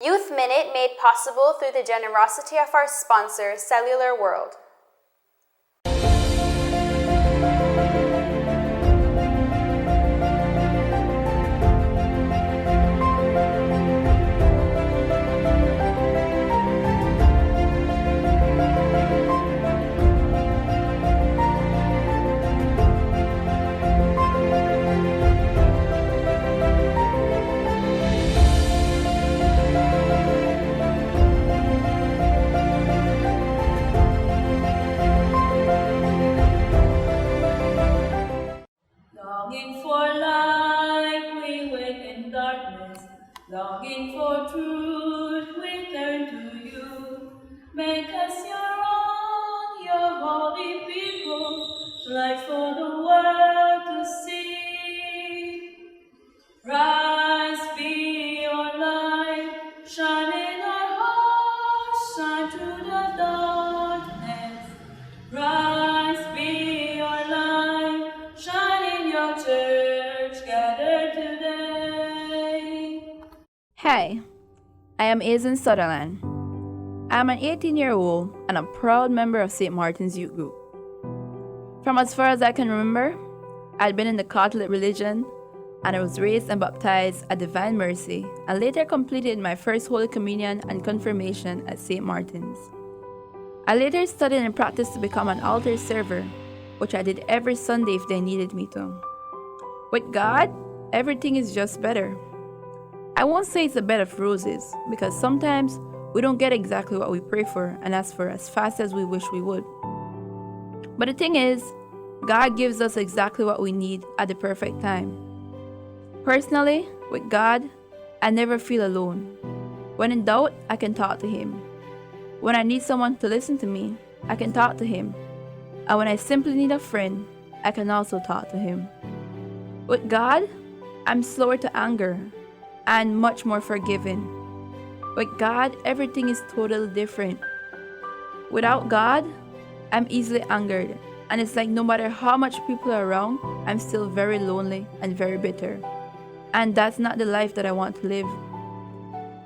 Youth Minute made possible through the generosity of our sponsor, Cellular World. Longing for light, we wake in darkness. Longing for truth, we turn to you. Make us your own, your holy people, light for the world to see. Rise, be your light, shine in our hearts, shine through the darkness. Rise, be your light, shine in your church, gathered today. Hi, I am Aislinn Sutherland. I am an 18-year-old and a proud member of St. Martin's Youth Group. From as far as I can remember, I'd been in the Catholic religion and I was raised and baptized at Divine Mercy and later completed my first Holy Communion and confirmation at St. Martin's. I later studied and practiced to become an altar server, which I did every Sunday if they needed me to. With God, everything is just better. I won't say it's a bed of roses, because sometimes we don't get exactly what we pray for and ask for as fast as we wish we would. But the thing is, God gives us exactly what we need at the perfect time. Personally, with God, I never feel alone. When in doubt, I can talk to Him. When I need someone to listen to me, I can talk to Him. And when I simply need a friend, I can also talk to Him. With God, I'm slower to anger and much more forgiving. With God, everything is totally different. Without God, I'm easily angered, and it's like no matter how much people are around, I'm still very lonely and very bitter. And that's not the life that I want to live.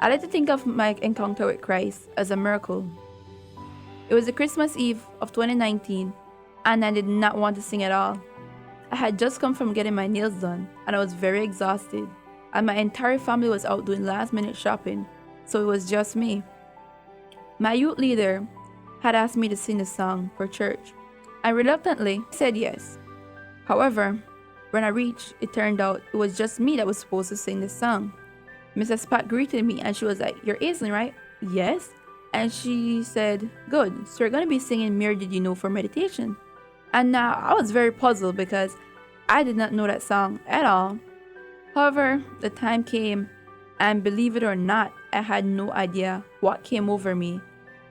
I like to think of my encounter with Christ as a miracle. It was the Christmas Eve of 2019, and I did not want to sing at all. I had just come from getting my nails done, and I was very exhausted, and my entire family was out doing last-minute shopping, so it was just me. My youth leader had asked me to sing a song for church. I reluctantly said yes. However, when I reached, it turned out it was just me that was supposed to sing the song. Mrs. Pat greeted me and she was like, "You're Aislinn, right?" "Yes." And she said, "Good, so you're going to be singing Mere Did You Know for meditation." And now I was very puzzled because I did not know that song at all. However, the time came, and believe it or not, I had no idea what came over me,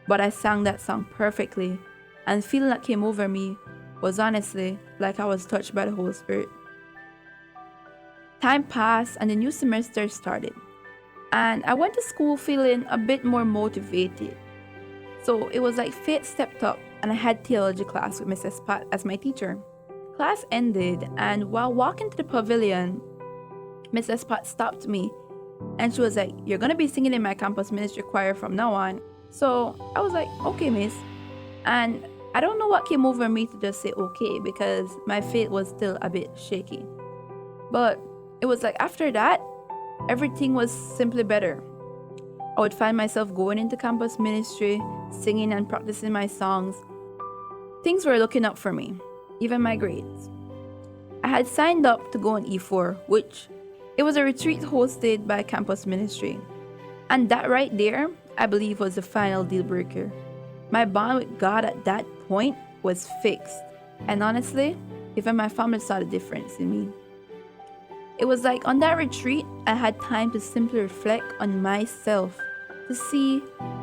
but I sang that song perfectly, and the feeling that came over me was honestly like I was touched by the Holy Spirit. Time passed and the new semester started, and I went to school feeling a bit more motivated. So it was like fate stepped up, and I had theology class with Mrs. Pat as my teacher. Class ended, and while walking to the pavilion, Mrs. Pat stopped me and she was like, "You're gonna be singing in my campus ministry choir from now on." So I was like, "Okay, miss." And I don't know what came over me to just say okay, because my faith was still a bit shaky. But it was like after that, everything was simply better. I would find myself going into campus ministry, singing and practicing my songs. Things were looking up for me, even my grades. I had signed up to go on E4, which it was a retreat hosted by campus ministry. And that right there, I believe, was the final deal breaker. My bond with God at that point was fixed. And honestly, even my family saw the difference in me. It was like on that retreat, I had time to simply reflect on myself, to see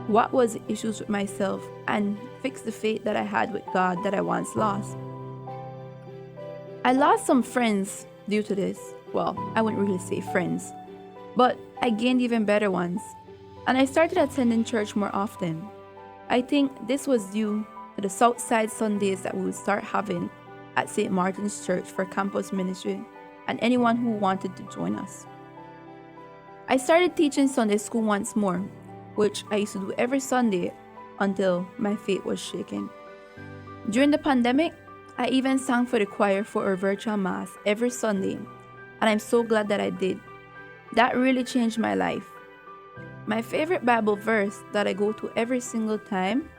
what was the issues with myself and fix the faith that I had with God that I once lost. I lost some friends due to this. Well, I wouldn't really say friends, but I gained even better ones. And I started attending church more often. I think this was due to the Southside Sundays that we would start having at St. Martin's Church for campus ministry and anyone who wanted to join us. I started teaching Sunday school once more, which I used to do every Sunday until my faith was shaken. During the pandemic, I even sang for the choir for our virtual mass every Sunday, and I'm so glad that I did. That really changed my life. My favorite Bible verse that I go to every single time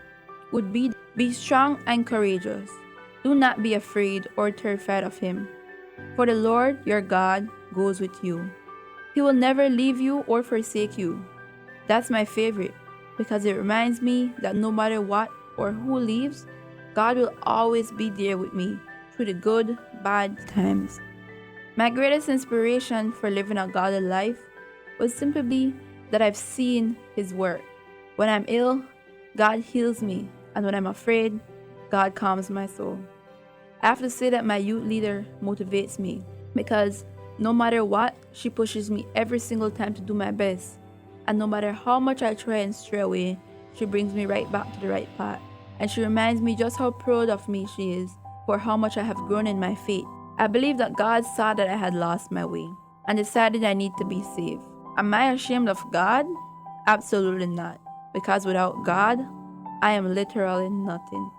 would be strong and courageous. Do not be afraid or terrified of him, for the Lord your God goes with you. He will never leave you or forsake you. That's my favorite because it reminds me that no matter what or who leaves, God will always be there with me through the good, bad times. My greatest inspiration for living a godly life was simply that I've seen His work. When I'm ill, God heals me, and when I'm afraid, God calms my soul. I have to say that my youth leader motivates me because no matter what, she pushes me every single time to do my best. And no matter how much I try and stray away, she brings me right back to the right path. And she reminds me just how proud of me she is for how much I have grown in my faith. I believe that God saw that I had lost my way and decided I need to be saved. Am I ashamed of God? Absolutely not. Because without God, I am literally nothing.